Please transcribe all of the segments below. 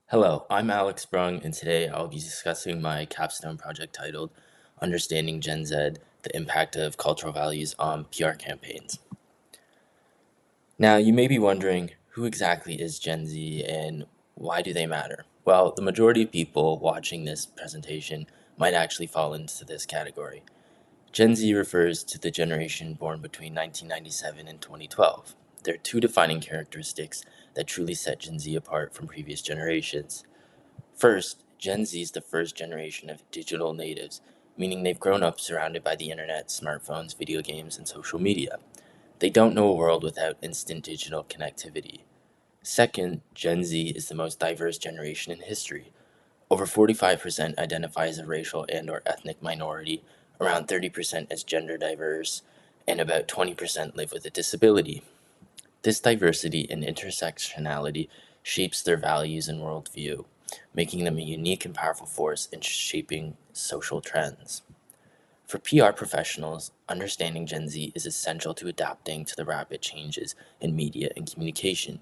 Hello, I'm Alex Brung, and today I'll be discussing my capstone project titled Understanding Gen Z, the Impact of Cultural Values on PR Campaigns. Now, you may be wondering, who exactly is Gen Z and why do they matter? Well, the majority of people watching this presentation might actually fall into this category. Gen Z refers to the generation born between 1997 and 2012. There are two defining characteristics that truly set Gen Z apart from previous generations. First, Gen Z is the first generation of digital natives, meaning they've grown up surrounded by the internet, smartphones, video games, and social media. They don't know a world without instant digital connectivity. Second, Gen Z is the most diverse generation in history. Over 45% identify as a racial and/or ethnic minority, around 30% as gender diverse, and about 20% live with a disability. This diversity and intersectionality shapes their values and worldview, making them a unique and powerful force in shaping social trends. For PR professionals, understanding Gen Z is essential to adapting to the rapid changes in media and communication.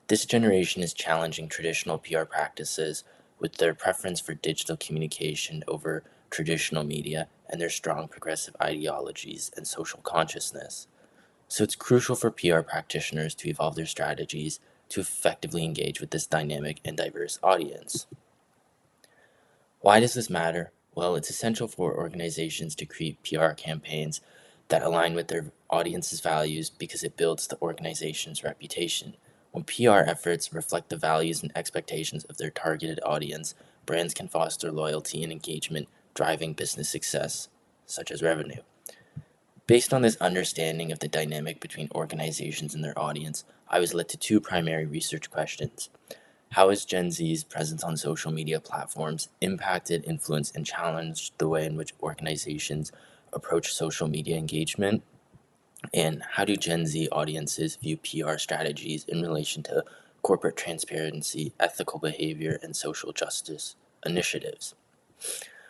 This generation is challenging traditional PR practices with their preference for digital communication over traditional media and their strong progressive ideologies and social consciousness. So it's crucial for PR practitioners to evolve their strategies to effectively engage with this dynamic and diverse audience. Why does this matter? Well, it's essential for organizations to create PR campaigns that align with their audience's values because it builds the organization's reputation. When PR efforts reflect the values and expectations of their targeted audience, brands can foster loyalty and engagement, driving business success, such as revenue. Based on this understanding of the dynamic between organizations and their audience, I was led to two primary research questions. How has Gen Z's presence on social media platforms impacted, influenced, and challenged the way in which organizations approach social media engagement? And how do Gen Z audiences view PR strategies in relation to corporate transparency, ethical behavior, and social justice initiatives?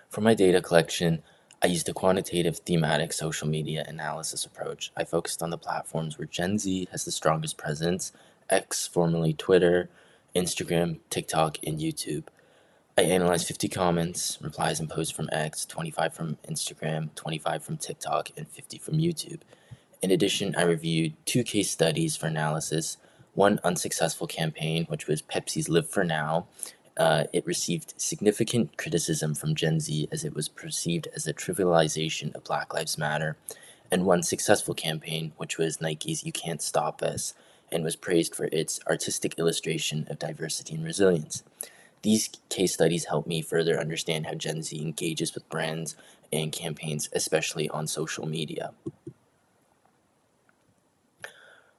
For my data collection, I used a quantitative thematic social media analysis approach. I focused on the platforms where Gen Z has the strongest presence: X, formerly Twitter, Instagram, TikTok, and YouTube. I analyzed 50 comments, replies, and posts from X, 25 from Instagram, 25 from TikTok, and 50 from YouTube. In addition, I reviewed two case studies for analysis: one unsuccessful campaign, which was Pepsi's Live for Now. It received significant criticism from Gen Z as it was perceived as a trivialization of Black Lives Matter, and one successful campaign, which was Nike's You Can't Stop Us, and was praised for its artistic illustration of diversity and resilience. These case studies help me further understand how Gen Z engages with brands and campaigns, especially on social media.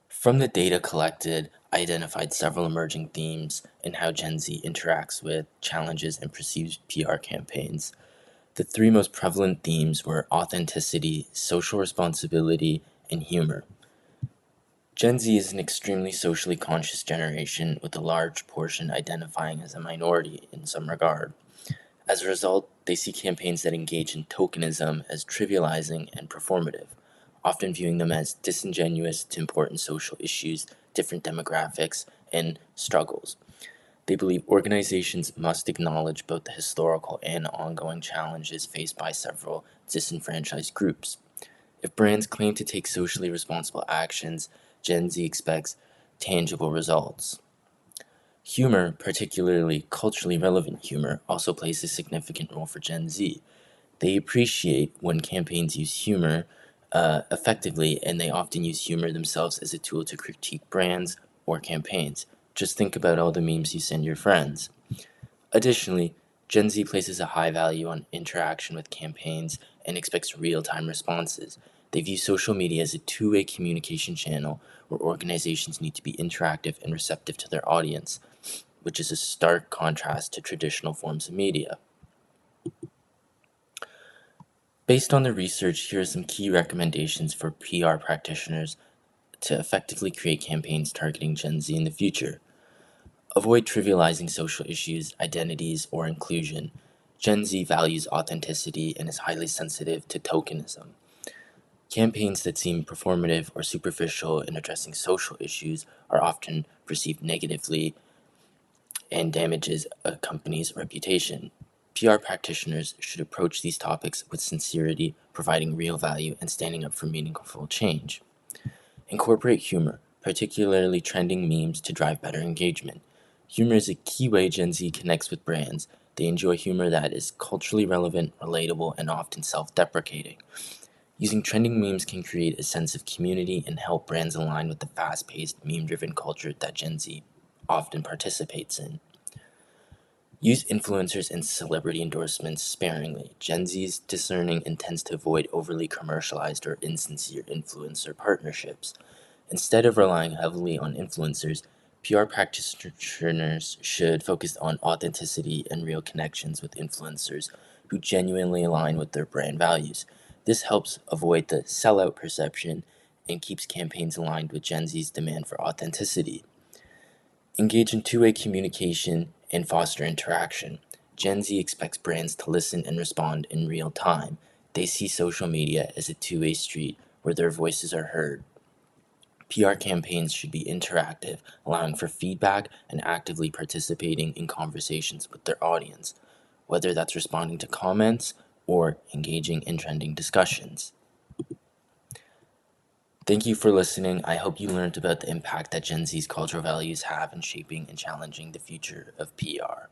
From the data collected, I identified several emerging themes in how Gen Z interacts with, challenges, and perceives PR campaigns. The three most prevalent themes were authenticity, social responsibility, and humor. Gen Z is an extremely socially conscious generation, with a large portion identifying as a minority in some regard. As a result, they see campaigns that engage in tokenism as trivializing and performative, often viewing them as disingenuous to important social issues, different demographics, and struggles. They believe organizations must acknowledge both the historical and ongoing challenges faced by several disenfranchised groups. If brands claim to take socially responsible actions, Gen Z expects tangible results. Humor, particularly culturally relevant humor, also plays a significant role for Gen Z. They appreciate when campaigns use humor effectively, and they often use humor themselves as a tool to critique brands or campaigns. Just think about all the memes you send your friends. Additionally, Gen Z places a high value on interaction with campaigns and expects real time responses. They view social media as a two-way communication channel where organizations need to be interactive and receptive to their audience, which is a stark contrast to traditional forms of media. Based on the research, here are some key recommendations for PR practitioners to effectively create campaigns targeting Gen Z in the future. Avoid trivializing social issues, identities, or inclusion. Gen Z values authenticity and is highly sensitive to tokenism. Campaigns that seem performative or superficial in addressing social issues are often perceived negatively. and damages a company's reputation. PR practitioners should approach these topics with sincerity, providing real value and standing up for meaningful change. Incorporate humor, particularly trending memes, to drive better engagement. Humor is a key way Gen Z connects with brands. They enjoy humor that is culturally relevant, relatable, and often self deprecating. Using trending memes can create a sense of community and help brands align with the fast paced, meme driven culture that Gen Z often participates in. Use influencers and celebrity endorsements sparingly. Gen Z's discerning and tends to avoid overly commercialized or insincere influencer partnerships. Instead of relying heavily on influencers, PR practitioners should focus on authenticity and real connections with influencers who genuinely align with their brand values. This helps avoid the sellout perception and keeps campaigns aligned with Gen Z's demand for authenticity. Engage in two-way communication and foster interaction. Gen Z expects brands to listen and respond in real time. They see social media as a two-way street where their voices are heard. PR campaigns should be interactive, allowing for feedback and actively participating in conversations with their audience, whether that's responding to comments or engaging in trending discussions. Thank you for listening. I hope you learned about the impact that Gen Z's cultural values have in shaping and challenging the future of PR.